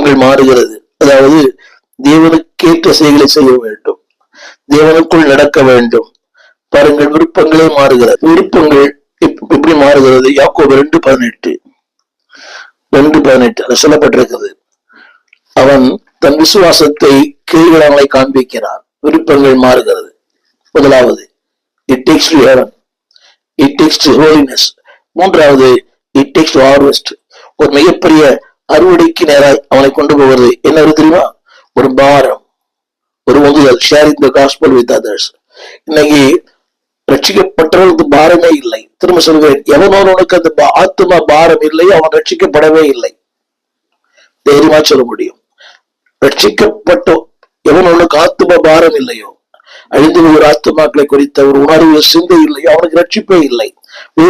விருப்பங்கள் மாறுகிறது. அதாவது தேவனுக்கேற்ற செயல்களை செய்ய வேண்டும், தேவனுக்குள் நடக்க வேண்டும். பாருங்கள், விருப்பங்களே மாறுகிறது. விருப்பங்கள் எப்படி மாறுகிறது? யாக்கோபு 2:18 சொல்லப்பட்டிருக்கிறது. அவன் தன் விசுவாசத்தை கிரியைகளை காண்பிக்கிறான். விருப்பங்கள் மாறுகிறது. முதலாவது, it takes to heaven, it takes to holiness. மூன்றாவது, it takes to harvest. ஒரு மிகப்பெரிய அறுவடைக்கு நேராய் அவனை கொண்டு போவது என்ன தெரியுமா? ஒரு பாரம், ஒரு உந்துதல். sharing the gospel with others. இன்னைக்கு ரட்சிக்கப்பட்டவர்களுக்கு பாரமே இல்லை. திரும்ப சொல்கிறேன், எவனோனுக்கு அந்த ஆத்மா பாரம் இல்லையோ அவன் ரட்சிக்கப்படவே இல்லை. தைரியமா சொல்ல முடியும். ரட்சிக்கப்பட்ட எவனோனுக்கு ஆத்மா பாரம் இல்லையோ, அழிந்து ஒரு ஆத்மாக்களை குறித்த ஒரு உணர்வு சிந்தை இல்லையோ அவனுக்கு ரட்சிப்பே இல்லை.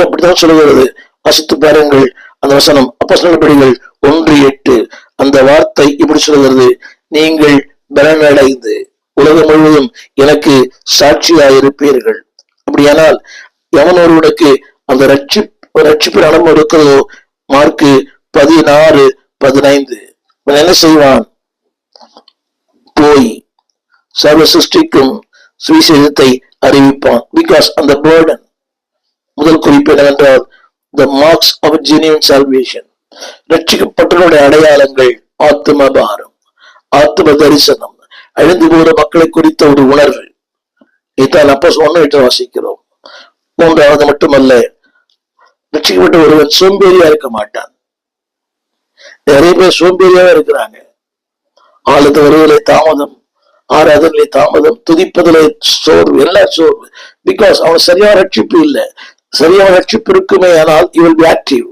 அப்படித்தான் சொல்லுகிறது. வாசித்து பாருங்கள் அந்த வசனம். அப்போஸ்தலர் நடபடிகள் 1:8. அந்த வார்த்தை இப்படி சொல்லுகிறது, நீங்கள் பலனடைந்து உலகம் முழுவதும் எனக்கு சாட்சியாயிருப்பீர்கள். அப்படியானால் எவன் ஒருவனுக்கு அந்த ரட்சிப்பின் அனுபவம் இருக்கிறதோ, மார்க்கு 16:15, என்ன செய்வான்? போய் சர்வ சிருஷ்டிக்கும் சுவிசேஷத்தை அறிவிப்பான். பிகாஸ் அந்த burden, முதல் குறிப்பு என்னவென்றால் the marks of genuine salvation. ரட்சிக்கப்பட்டவருடைய அடையாளங்கள் ஆத்ம பாரம், ஆத்ம தரிசனம், அழிந்து போகிற மக்களை குறித்த ஒரு உணர்வு. இதான் அப்போஸ் 1:8 வாசிக்கிறோம். மூன்றாவது மட்டுமல்ல, ரட்சிக்கப்பட்ட ஒருவன் சோம்பேறியா இருக்க மாட்டான். நிறைய பேர் சோம்பேறியாவே இருக்கிறாங்க. ஆளுக்கு வருவதிலே தாமதம், ஆராதனை தாமதம், துதிப்பதிலே சோர்வு, எல்லாம் சோர்வு. பிகாஸ் அவன் சரியான ரட்சிப்பு இல்லை. சரியான ரட்சிப்பு இருக்குமே ஆனால் இவள் ஆக்டிவ்,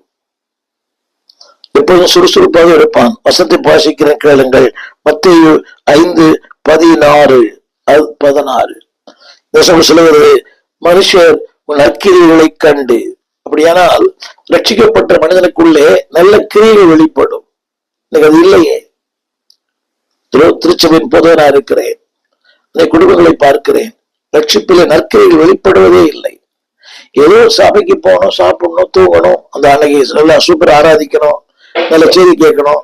எப்பொழுதும் சுறுசுறுப்பாக இருப்பான். வசனத்தை வாசிக்கிற கேளுங்கள். மத்தேயு 5:16 சொல்லுகிறது, மனுஷர் நற்கிரியைகளை கண்டு. அப்படியானால் ரட்சிக்கப்பட்ட மனிதனுக்குள்ளே நல்ல கிரியைகள் வெளிப்படும். எனக்கு அது இல்லையே. திருச்சபையின் பொதுவா இருக்கிறேன், குடும்பங்களை பார்க்கிறேன், ரட்சிப்பிலே நற்கிரியைகள் வெளிப்படுவதே இல்லை. ஏதோ சபைக்கு போகணும், சாப்பிடணும், தூங்கணும், அந்த அன்னைக்கு நல்லா சூப்பர் ஆராதிக்கணும், நல்ல செய்தி கேட்கணும்,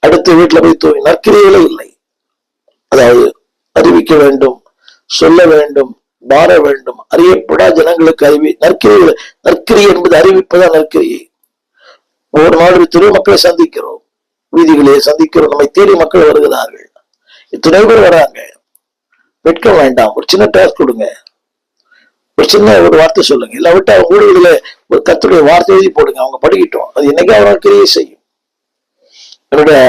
அடுத்த வீட்டுல போய் தூங்கி. நற்கிரியைகளே இல்லை. அதாவது அறிவிக்க வேண்டும், சொல்ல வேண்டும், மாற வேண்டும், அறியப்படா ஜனங்களுக்கு நற்கிரியை என்பது அறிவிப்பதான் நற்கிரியை. ஒவ்வொரு நாளும் திரு மக்களை சந்திக்கிறோம், வீதிகளே சந்திக்கிறோம், நம்மை தேடி மக்கள் வருகிறார்கள். இத்தனை பேர் வராங்க. வெட்கம் வேண்டாம். ஒரு சின்ன டாஸ்க் கொடுங்க, ஒரு சின்ன ஒரு வார்த்தை சொல்லுங்க. இல்லாவிட்டு அவங்க ஊழியர்களை ஒரு கர்த்தருடைய வார்த்தை எழுதி போடுங்க, அவங்க படிக்கட்டும். அது என்னைக்கே அவர்கள் கிரியை செய்யும். என்னுடைய